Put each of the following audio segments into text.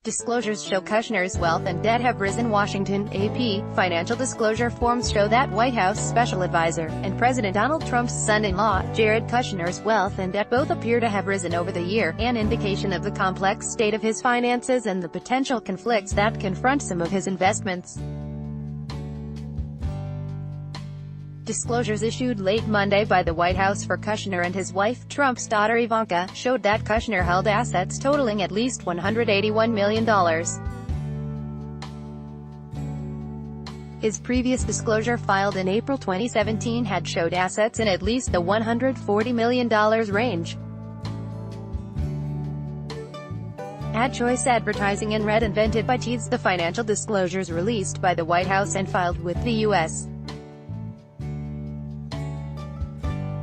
Disclosures show Kushner's wealth and debt have risen. Washington, AP. Financial disclosure forms show that White House special advisor, and President Donald Trump's son-in-law, Jared Kushner's wealth and debt both appear to have risen over the year, an indication of the complex state of his finances and the potential conflicts that confront some of his investments. Disclosures issued late Monday by the White House for Kushner and his wife, Trump's daughter Ivanka, showed that Kushner held assets totaling at least $181 million. His previous disclosure filed in April 2017 had showed assets in at least the $140 million range. Ad Choice Advertising and Red invented by Teeds the financial disclosures released by the White House and filed with the U.S.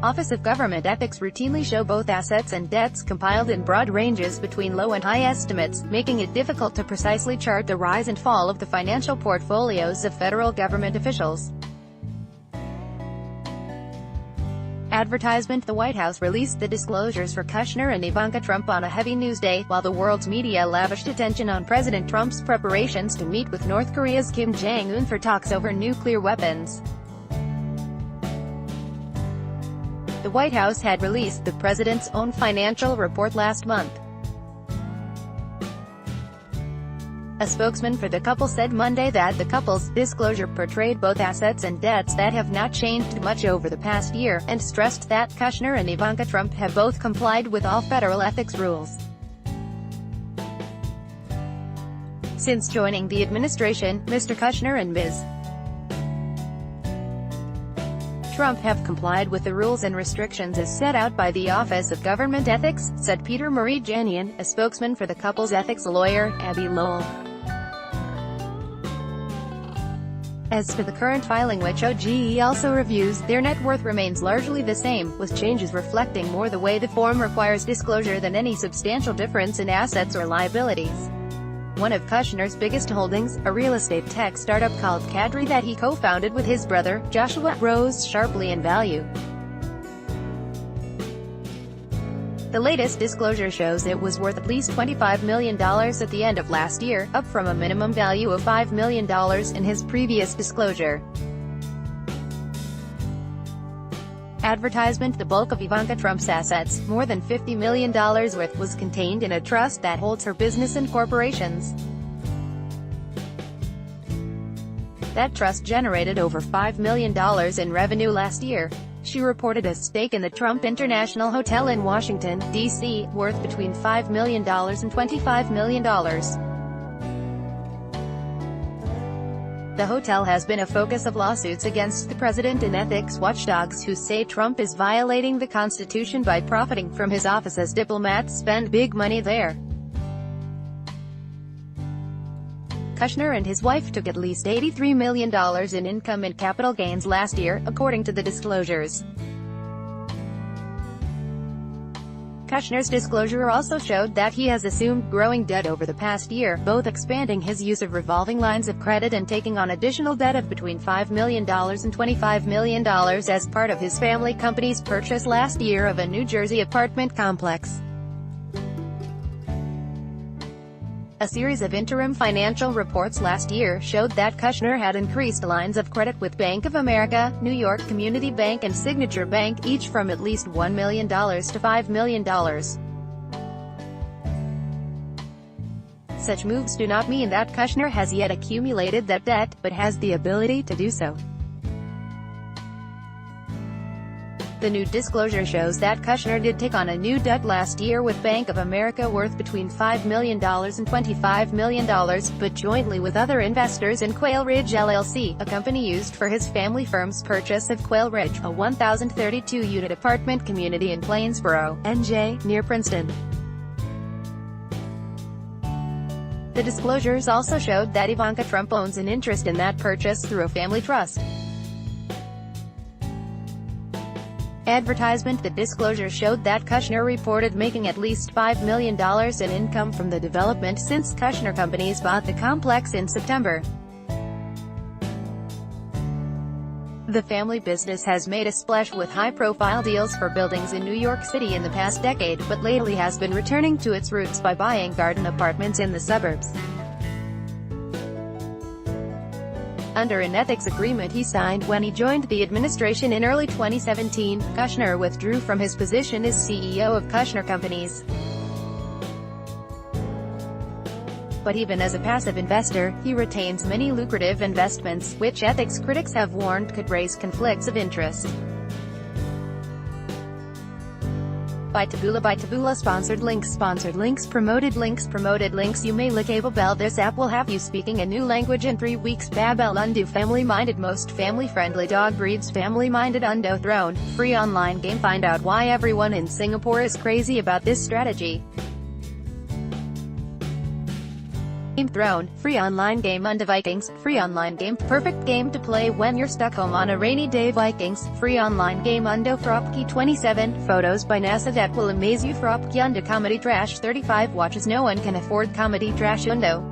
Office of Government Ethics routinely show both assets and debts compiled in broad ranges between low and high estimates, making it difficult to precisely chart the rise and fall of the financial portfolios of federal government officials. Advertisement. The White House released the disclosures for Kushner and Ivanka Trump on a heavy news day, while the world's media lavished attention on President Trump's preparations to meet with North Korea's Kim Jong-un for talks over nuclear weapons. The White House had released the president's own financial report last month. A spokesman for the couple said Monday that the couple's disclosure portrayed both assets and debts that have not changed much over the past year, and stressed that Kushner and Ivanka Trump have both complied with all federal ethics rules. Since joining the administration, Mr. Kushner and Ms. Trump have complied with the rules and restrictions as set out by the Office of Government Ethics, said Peter Marie-Janian, a spokesman for the couple's ethics lawyer, Abby Lowell. As for the current filing, which OGE also reviews, their net worth remains largely the same, with changes reflecting more the way the form requires disclosure than any substantial difference in assets or liabilities. One of Kushner's biggest holdings, a real estate tech startup called Cadre that he co-founded with his brother, Joshua, rose sharply in value. The latest disclosure shows it was worth at least $25 million at the end of last year, up from a minimum value of $5 million in his previous disclosure. Advertisement. The bulk of Ivanka Trump's assets, more than $50 million worth, was contained in a trust that holds her business and corporations. That trust generated over $5 million in revenue last year. She reported a stake in the Trump International Hotel in Washington, D.C., worth between $5 million and $25 million. The hotel has been a focus of lawsuits against the president and ethics watchdogs who say Trump is violating the Constitution by profiting from his office as diplomats spend big money there. Kushner and his wife took at least $83 million in income and capital gains last year, according to the disclosures. Kushner's disclosure also showed that he has assumed growing debt over the past year, both expanding his use of revolving lines of credit and taking on additional debt of between $5 million and $25 million as part of his family company's purchase last year of a New Jersey apartment complex. A series of interim financial reports last year showed that Kushner had increased lines of credit with Bank of America, New York Community Bank and Signature Bank, each from at least $1 million to $5 million. Such moves do not mean that Kushner has yet accumulated that debt, but has the ability to do so. The new disclosure shows that Kushner did take on a new debt last year with Bank of America worth between $5 million and $25 million, but jointly with other investors in Quail Ridge LLC, a company used for his family firm's purchase of Quail Ridge, a 1,032-unit apartment community in Plainsboro, NJ, near Princeton. The disclosures also showed that Ivanka Trump owns an interest in that purchase through a family trust. Advertisement. The disclosure showed that Kushner reported making at least $5 million in income from the development since Kushner Companies bought the complex in September. The family business has made a splash with high-profile deals for buildings in New York City in the past decade, but lately has been returning to its roots by buying garden apartments in the suburbs. Under an ethics agreement he signed when he joined the administration in early 2017, Kushner withdrew from his position as CEO of Kushner Companies. But even as a passive investor, he retains many lucrative investments, which ethics critics have warned could raise conflicts of interest. By Taboola sponsored links promoted links. You may cable bell. This app will have you speaking a new language in 3 weeks. Babel Undo. Family-minded. Most family-friendly dog breeds. Family-minded Undo. Throne, free online game. Find out why everyone in Singapore is crazy about this strategy. Game Throne, free online game. Undo. Vikings, free online game. Perfect game to play when you're stuck home on a rainy day. Vikings, free online game. Undo. Fropkey 27, photos by NASA that will amaze you. Fropkey Undo. Comedy trash. 35 watches. No one can afford comedy trash. Undo.